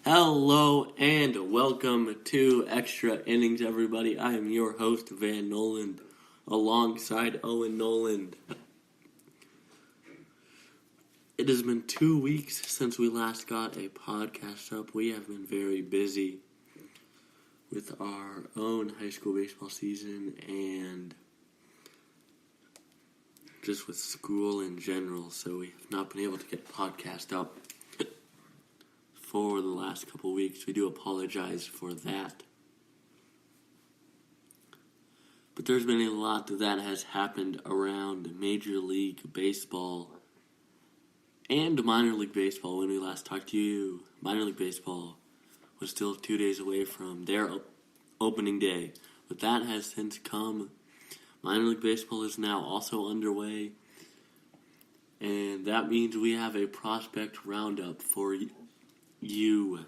Hello and welcome to Extra Innings, everybody. I am your host, Vann Noland, alongside Owen Noland. It has been 2 weeks since we last got a podcast up. We have been very busy with our own high school baseball season and just with school in general, so we have not been able to get a podcast up for the last couple weeks. We do apologize for that. But there's been a lot that has happened around Major League Baseball and minor league baseball. When we last talked to you, minor league baseball was still 2 days away from their opening day. But that has since come. Minor league baseball is now also underway. And that means we have a prospect roundup for you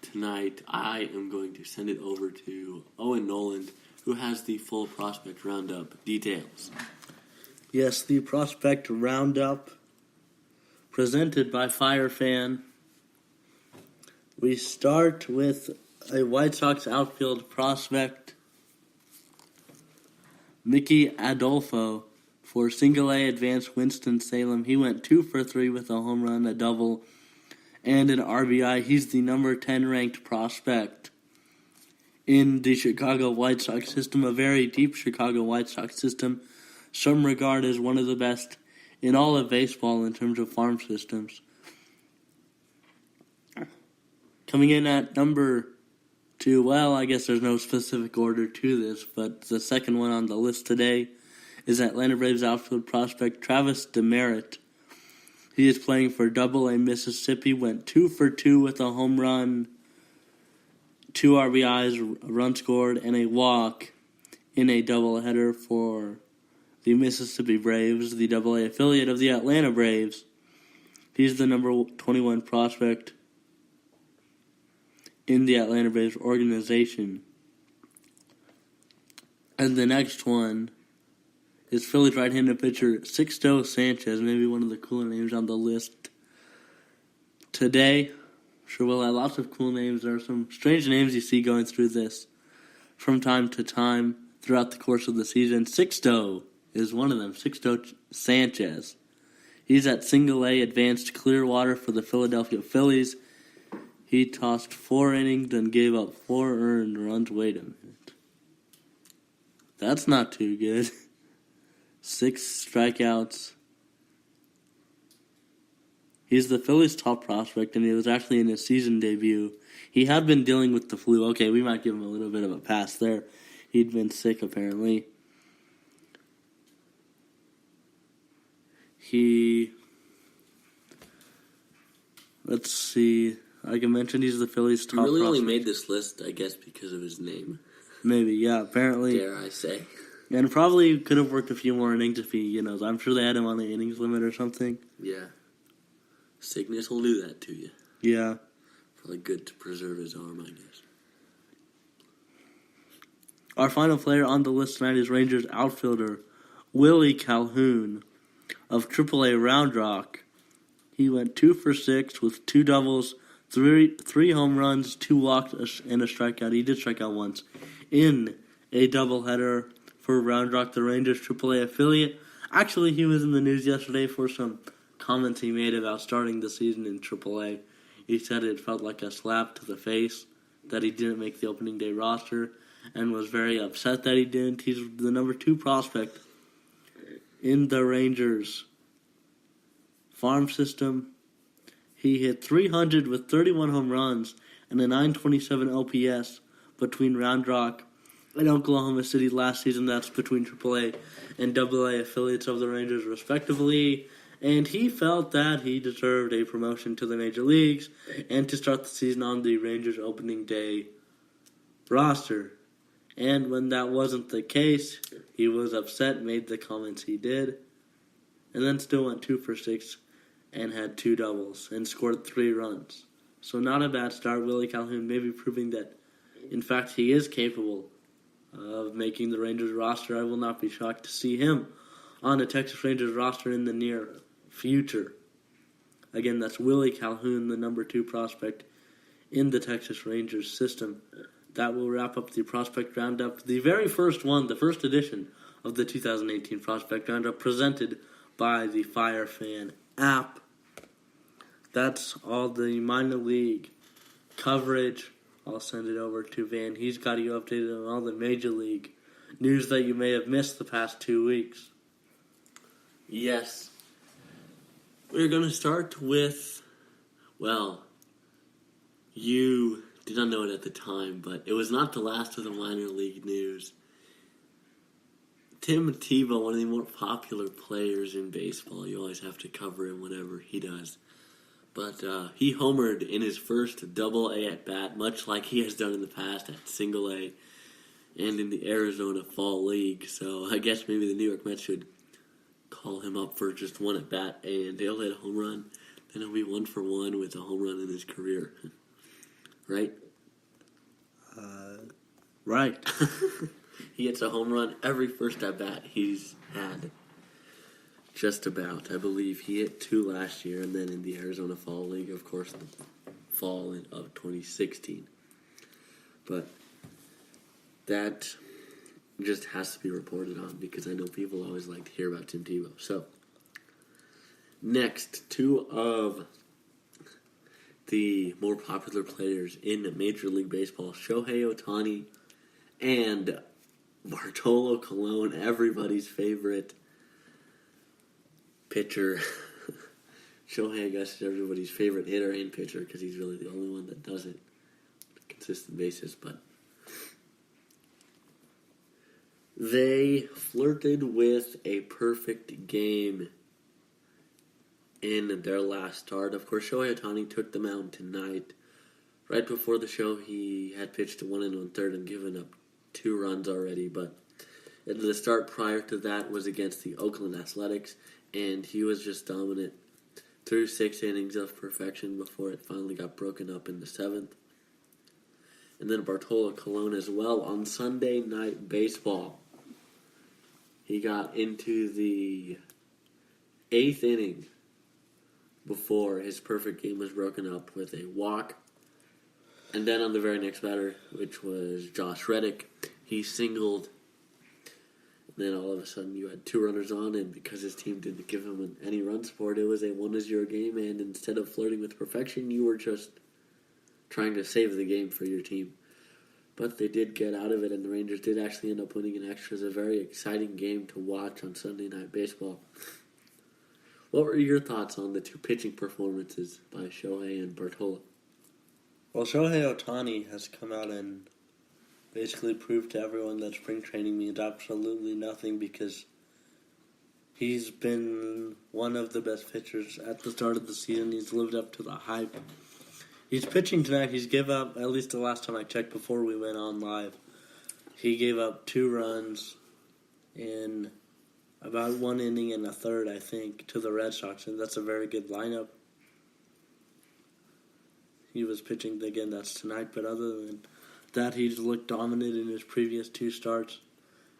tonight. I am going to send it over to Owen Noland, who has the full prospect roundup details. Yes, the prospect roundup presented by FireFan. We start with a White Sox outfield prospect, Mickey Adolfo, for single-A advanced Winston-Salem. He went 2 for 3 with a home run, a double, and an RBI. He's the number 10 ranked prospect in the Chicago White Sox system, a very deep Chicago White Sox system. Some regard as one of the best in all of baseball in terms of farm systems. Coming in at number 2, well, I guess there's no specific order to this, but the second one on the list today is Atlanta Braves outfield prospect Travis Demerit. He is playing for Double-A Mississippi, went 2 for 2 with a home run, 2 RBIs, a run scored, and a walk in a doubleheader for the Mississippi Braves, the Double-A affiliate of the Atlanta Braves. He's the number 21 prospect in the Atlanta Braves organization. And the next one is Phillies right-handed pitcher Sixto Sanchez, maybe one of the cooler names on the list today. Sure, we'll have lots of cool names. There are some strange names you see going through this from time to time throughout the course of the season. Sixto is one of them, Sixto Sanchez. He's at single-A advanced Clearwater for the Philadelphia Phillies. He tossed 4 innings and gave up 4 earned runs. Wait a minute. That's not too good. 6 strikeouts. He's the Phillies' top prospect, and he was actually in his season debut. He had been dealing with the flu. Okay, we might give him a little bit of a pass there. He'd been sick, apparently. Let's see. Like I mentioned, he's the Phillies' top prospect. He really only made this list, I guess, because of his name. Maybe, yeah, apparently. Dare I say. And probably could have worked a few more innings if he, I'm sure they had him on the innings limit or something. Yeah. Sickness will do that to you. Yeah. Probably good to preserve his arm, I guess. Our final player on the list tonight is Rangers outfielder Willie Calhoun of AAA Round Rock. He went 2 for 6 with 2 doubles, 3 home runs, 2 walks, and a strikeout. He did strike out once in a doubleheader for Round Rock, the Rangers AAA affiliate. Actually, he was in the news yesterday for some comments he made about starting the season in AAA. He said it felt like a slap to the face that he didn't make the opening day roster and was very upset that he didn't. He's the number 2 prospect in the Rangers farm system. He hit 300 with 31 home runs and a 927 OPS between Round Rock and Oklahoma City last season. That's between AAA and AA affiliates of the Rangers, respectively. And he felt that he deserved a promotion to the major leagues and to start the season on the Rangers opening day roster. And when that wasn't the case, he was upset, made the comments he did, and then still went 2 for 6 and had 2 doubles and scored 3 runs. So not a bad start. Willie Calhoun maybe proving that, in fact, he is capable of making the Rangers roster. I will not be shocked to see him on the Texas Rangers roster in the near future. Again, that's Willie Calhoun, the number 2 prospect in the Texas Rangers system. That will wrap up the Prospect Roundup, the very first one, the first edition of the 2018 Prospect Roundup, presented by the Fire Fan app. That's all the minor league coverage. I'll send it over to Van. He's got you updated on all the major league news that you may have missed the past 2 weeks. Yes. We're going to start with, well, you did not know it at the time, but it was not the last of the minor league news. Tim Tebow, one of the more popular players in baseball, you always have to cover him whenever he does. But he homered in his first Double-A at-bat, much like he has done in the past at Single-A and in the Arizona Fall League. So I guess maybe the New York Mets should call him up for just one at-bat, and he'll hit a home run. Then he'll be 1-for-1 with a home run in his career. Right? Right. He hits a home run every first at-bat he's had. Just about. I believe he hit 2 last year, and then in the Arizona Fall League, of course, the fall of 2016. But that just has to be reported on because I know people always like to hear about Tim Tebow. So, next, 2 of the more popular players in Major League Baseball, Shohei Ohtani and Bartolo Colon, everybody's favorite pitcher. Shohei, I guess, is everybody's favorite hitter and pitcher because he's really the only one that does it on a consistent basis. But they flirted with a perfect game in their last start. Of course, Shohei Ohtani took the mound tonight. Right before the show, he had pitched 1 1/3 and given up 2 runs already. But the start prior to that was against the Oakland Athletics, and he was just dominant through 6 innings of perfection before it finally got broken up in the 7th. And then Bartolo Colon as well on Sunday Night Baseball. He got into the 8th inning before his perfect game was broken up with a walk. And then on the very next batter, which was Josh Reddick, he singled. And then all of a sudden you had 2 runners on, and because his team didn't give him any run support, it was a 1-0 game, and instead of flirting with perfection, you were just trying to save the game for your team. But they did get out of it, and the Rangers did actually end up winning in extras. A very exciting game to watch on Sunday Night Baseball. What were your thoughts on the 2 pitching performances by Shohei and Bartolo? Well, Shohei Ohtani has come out and basically proved to everyone that spring training means absolutely nothing because he's been one of the best pitchers at the start of the season. He's lived up to the hype. He's pitching tonight. He's gave up, at least the last time I checked before we went on live, he gave up 2 runs in about 1 inning and a third, I think, to the Red Sox, and that's a very good lineup. He was pitching again, that's tonight, but other than that, he's looked dominant in his previous 2 starts.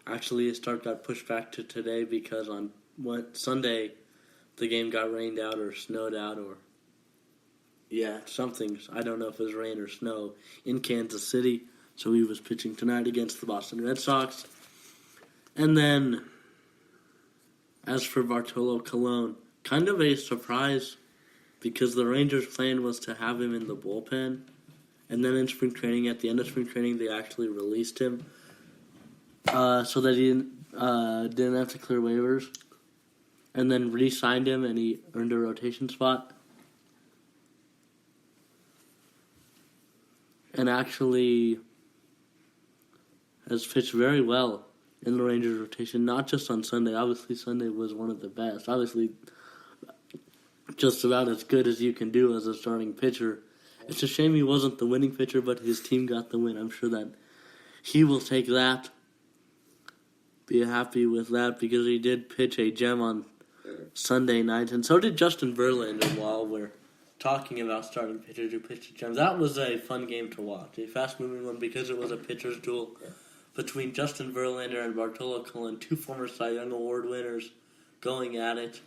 Actually, his start got pushed back to today because on Sunday, the game got rained out or snowed out or something. I don't know if it was rain or snow in Kansas City, so he was pitching tonight against the Boston Red Sox. And then, as for Bartolo Colon, kind of a surprise because the Rangers' plan was to have him in the bullpen. And then in spring training, at the end of spring training, they actually released him so that he didn't have to clear waivers. And then re-signed him, and he earned a rotation spot. And actually has pitched very well in the Rangers' rotation, not just on Sunday. Obviously, Sunday was one of the best. Obviously, just about as good as you can do as a starting pitcher. It's a shame he wasn't the winning pitcher, but his team got the win. I'm sure that he will take that, be happy with that, because he did pitch a gem on Sunday night, and so did Justin Verlander while we're talking about starting pitchers who pitched a gem. That was a fun game to watch, a fast-moving one because it was a pitcher's duel between Justin Verlander and Bartolo Colon, 2 former Cy Young Award winners, going at it.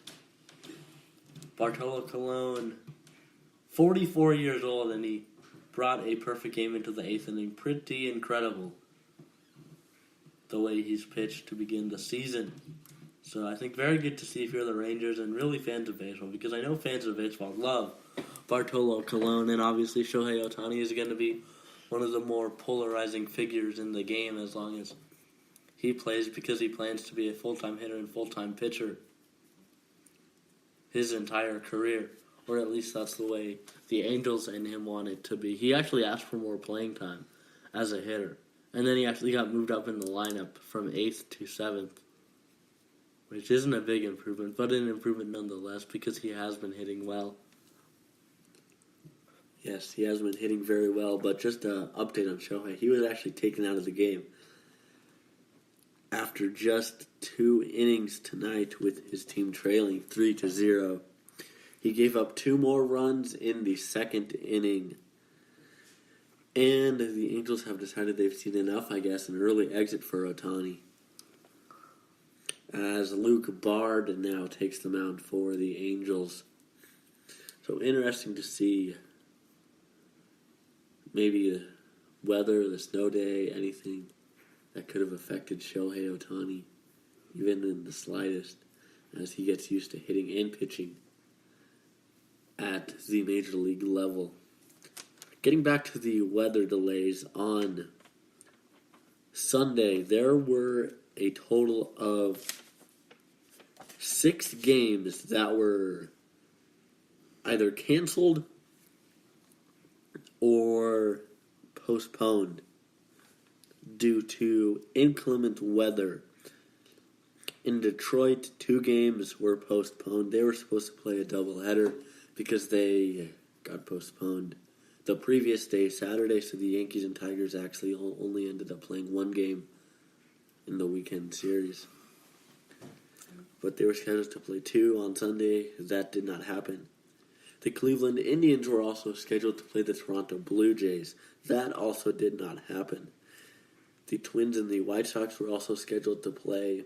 Bartolo Colon, 44 years old, and he brought a perfect game into the 8th inning. Pretty incredible the way he's pitched to begin the season. So I think very good to see if you're the Rangers and really fans of baseball, because I know fans of baseball love Bartolo Colon, and obviously Shohei Ohtani is going to be one of the more polarizing figures in the game as long as he plays, because he plans to be a full-time hitter and full-time pitcher his entire career, or at least that's the way the Angels and him want it to be. He actually asked for more playing time as a hitter, and then he actually got moved up in the lineup from 8th to 7th, which isn't a big improvement, but an improvement nonetheless because he has been hitting well. Yes, he has been hitting very well, but just an update on Shohei. He was actually taken out of the game after just 2 innings tonight with his team trailing 3-0. He gave up 2 more runs in the 2nd inning. And the Angels have decided they've seen enough, I guess, an early exit for Ohtani, as Luke Bard now takes the mound for the Angels. So interesting to see maybe the weather, the snow day, anything that could have affected Shohei Ohtani, even in the slightest, as he gets used to hitting and pitching at the major league level. Getting back to the weather delays on Sunday, there were a total of 6 games that were either canceled or postponed due to inclement weather. In Detroit, 2 games were postponed. They were supposed to play a doubleheader because they got postponed the previous day, Saturday, so the Yankees and Tigers actually only ended up playing 1 game in the weekend series. But they were scheduled to play 2 on Sunday. That did not happen. The Cleveland Indians were also scheduled to play the Toronto Blue Jays. That also did not happen. The Twins and the White Sox were also scheduled to play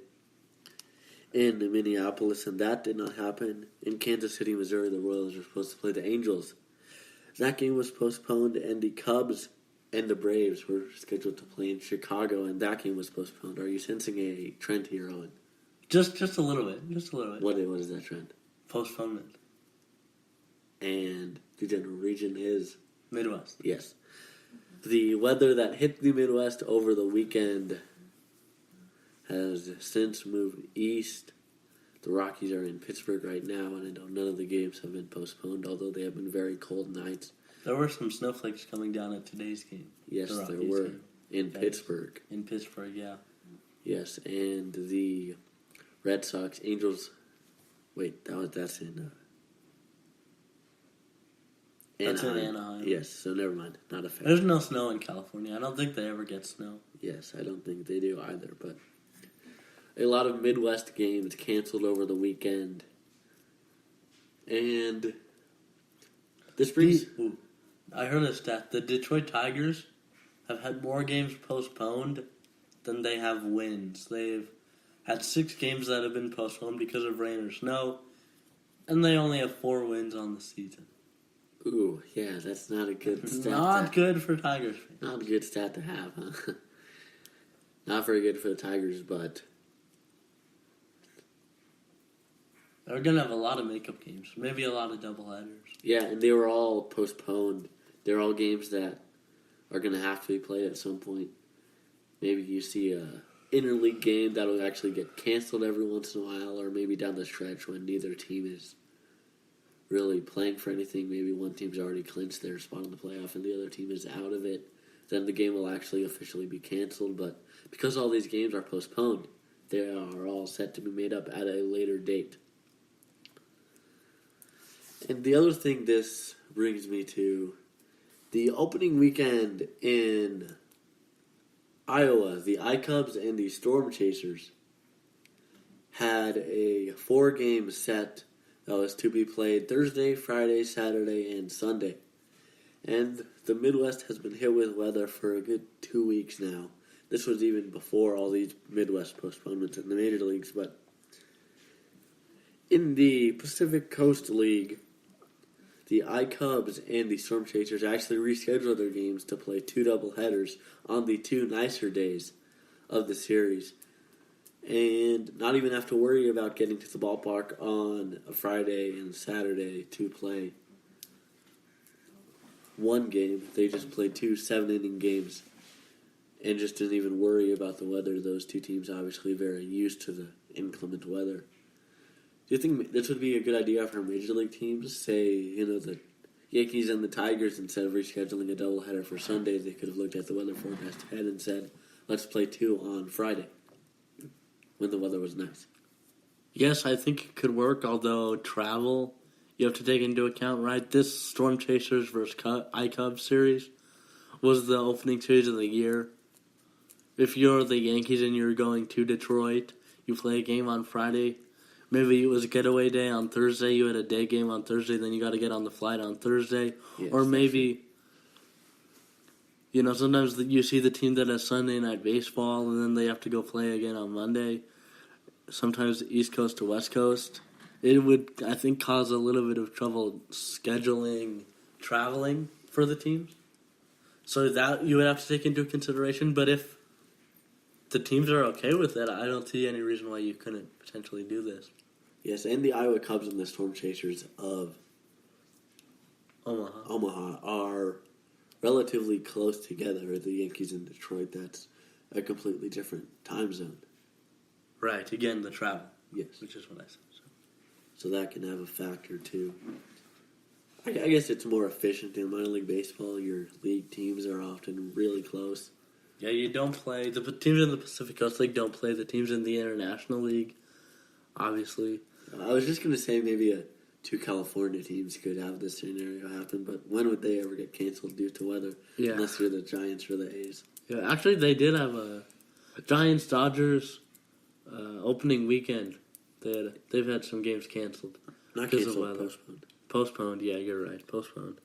in Minneapolis, and that did not happen. In Kansas City, Missouri, the Royals were supposed to play the Angels. That game was postponed, and the Cubs and the Braves were scheduled to play in Chicago, and that game was postponed. Are you sensing a trend here, Owen? Just a little bit. Just a little bit. What is that trend? Postponement. And the general region is? Midwest. Yes. The weather that hit the Midwest over the weekend has since moved east. The Rockies are in Pittsburgh right now, and I know none of the games have been postponed, although they have been very cold nights. There were some snowflakes coming down at today's game. Yes, there were. In Pittsburgh. In Pittsburgh, yeah. Yes, and the Red Sox, Angels... Wait, that's in... That's in Anaheim. Yes, so never mind. Not affected. There's no snow in California. I don't think they ever get snow. Yes, I don't think they do either, but a lot of Midwest games canceled over the weekend. And this brings... I heard a stat. The Detroit Tigers have had more games postponed than they have wins. They've had 6 games that have been postponed because of rain or snow, and they only have 4 wins on the season. Ooh, yeah, that's not a good stat. Not good for Tigers fans. Not a good stat to have, huh? Not very good for the Tigers, but... They're going to have a lot of makeup games. Maybe a lot of doubleheaders. Yeah, and they were all postponed. They're all games that are going to have to be played at some point. Maybe you see a interleague game that will actually get canceled every once in a while, or maybe down the stretch when neither team is really playing for anything. Maybe one team's already clinched their spot in the playoff and the other team is out of it. Then the game will actually officially be canceled. But because all these games are postponed, they are all set to be made up at a later date. And the other thing this brings me to, the opening weekend in Iowa, the iCubs and the Storm Chasers had a 4-game set that was to be played Thursday, Friday, Saturday, and Sunday. And the Midwest has been hit with weather for a good 2 weeks now. This was even before all these Midwest postponements in the major leagues. But in the Pacific Coast League, the iCubs and the Storm Chasers actually rescheduled their games to play 2 doubleheaders on the 2 nicer days of the series. And not even have to worry about getting to the ballpark on a Friday and Saturday to play one game. They just played 2 7-inning games and just didn't even worry about the weather. Those two teams obviously very used to the inclement weather. Do you think this would be a good idea for major league teams? Say, the Yankees and the Tigers, instead of rescheduling a doubleheader for Sunday, they could have looked at the weather forecast ahead and said, let's play 2 on Friday when the weather was nice. Yes, I think it could work, although travel, you have to take into account, right? This Storm Chasers versus iCubs series was the opening series of the year. If you're the Yankees and you're going to Detroit, you play a game on Friday. Maybe it was a getaway day on Thursday. You had a day game on Thursday, then you got to get on the flight on Thursday. Yes, or maybe, sometimes you see the team that has Sunday night baseball, and then they have to go play again on Monday. Sometimes East Coast to West Coast. It would, I think, cause a little bit of trouble scheduling traveling for the teams. So that you would have to take into consideration. But if the teams are okay with it, I don't see any reason why you couldn't potentially do this. Yes, and the Iowa Cubs and the Storm Chasers of Omaha are relatively close together. The Yankees in Detroit, that's a completely different time zone. Right, again, the travel. Yes. Which is what I said. So that can have a factor, too. I guess it's more efficient in minor league baseball. Your league teams are often really close. Yeah, you don't play. The teams in the Pacific Coast League don't play the teams in the International League, obviously. I was just going to say maybe 2 California teams could have this scenario happen, but when would they ever get canceled due to weather? Yeah. Unless you're the Giants or the A's. Yeah, actually, they did have a Giants-Dodgers opening weekend. They've had some games canceled. Not because canceled, of weather. postponed. Postponed, yeah, you're right. Postponed.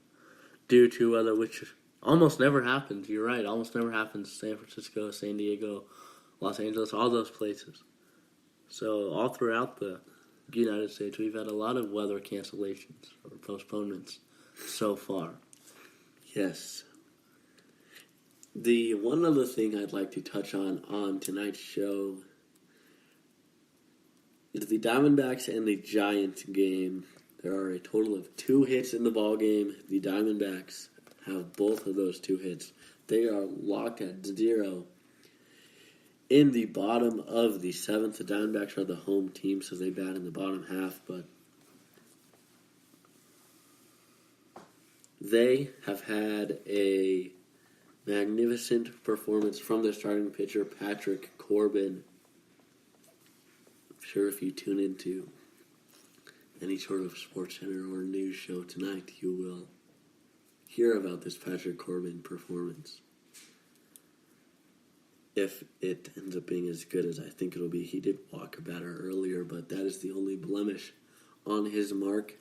Due to weather, which almost never happens. You're right, almost never happens. San Francisco, San Diego, Los Angeles, all those places. So all throughout the United States, we've had a lot of weather cancellations or postponements so far. Yes. The one other thing I'd like to touch on tonight's show is the Diamondbacks and the Giants game. There are a total of 2 hits in the ball game. The Diamondbacks have both of those 2 hits. They are locked at 0 in the bottom of the 7th. The Diamondbacks are the home team, so they bat in the bottom half, but they have had a magnificent performance from their starting pitcher, Patrick Corbin. I'm sure if you tune into any sort of sports center or news show tonight, you will hear about this Patrick Corbin performance. If it ends up being as good as I think it'll be. He did walk a batter earlier, but that is the only blemish on his mark.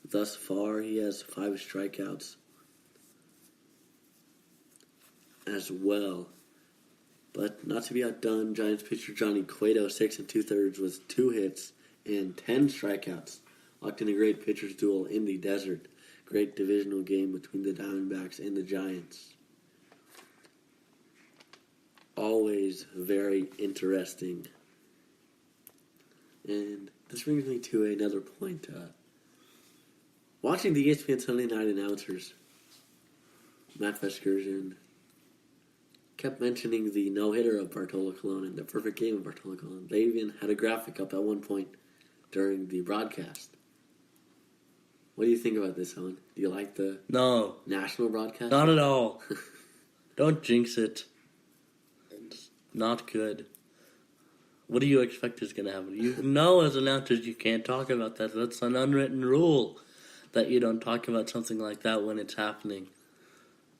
Thus far, he has 5 strikeouts as well. But not to be outdone, Giants pitcher Johnny Cueto, 6 2/3 with 2 hits and 10 strikeouts. Locked in a great pitcher's duel in the desert. Great divisional game between the Diamondbacks and the Giants. Always very interesting. And this brings me to another point. Watching the ESPN Sunday Night announcers, Matt Vescursion kept mentioning the no-hitter of Bartolo Colon and the perfect game of Bartolo Colon. They even had a graphic up at one point during the broadcast. What do you think about this, Owen? Do you like the national broadcast? Not at all. Don't jinx it. It's not good. What do you expect is going to happen? You know, as announcers, you can't talk about that. That's an unwritten rule that you don't talk about something like that when it's happening.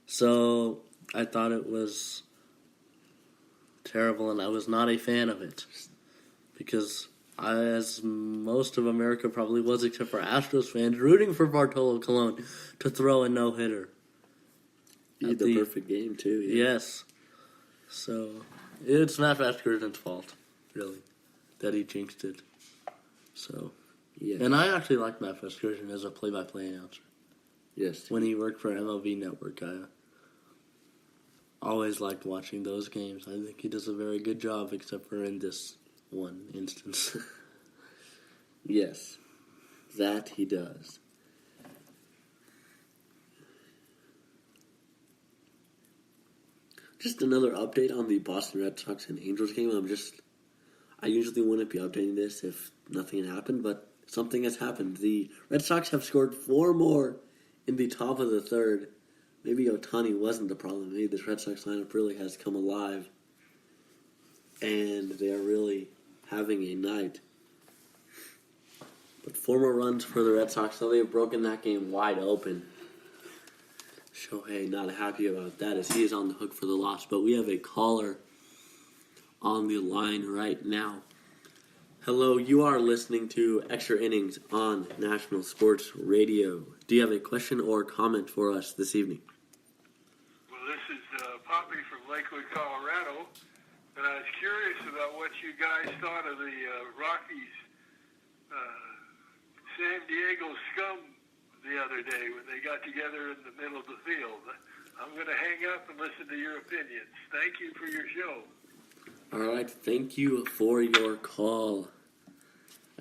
So I thought it was terrible, and I was not a fan of it. Because as most of America probably was, except for Astros fans, rooting for Bartolo Colon to throw a no-hitter. The perfect game, too. Yeah. Yes. So, it's Matt Vasquez's fault, really, that he jinxed it. So, yeah. And I actually like Matt Vasquez as a play-by-play announcer. Yes. when he worked for MLB Network. I always liked watching those games. I think he does a very good job, except for in this one instance. Yes, that he does. Just another update on the Boston Red Sox and Angels game. I usually wouldn't be updating this if nothing had happened, but something has happened. The Red Sox have scored 4 more in the top of the third. Maybe Ohtani wasn't the problem. Maybe this Red Sox lineup really has come alive, and they are really having a night. But 4 more runs for the Red Sox, so they've broken that game wide open. Shohei not happy about that as he is on the hook for the loss. But we have a caller on the line right now. Hello, you are listening to Extra Innings on National Sports Radio. Do you have a question or comment for us this evening? Well, this is Poppy from Lakewood, Colorado, and I was curious about what you guys thought of the Rockies San Diego scum the other day when they got together in the middle of the field. I'm going to hang up and listen to your opinions. Thank you for your show. All right, thank you for your call.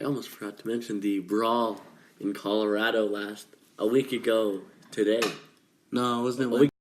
I almost forgot to mention the brawl in Colorado a week ago today. No, wasn't it?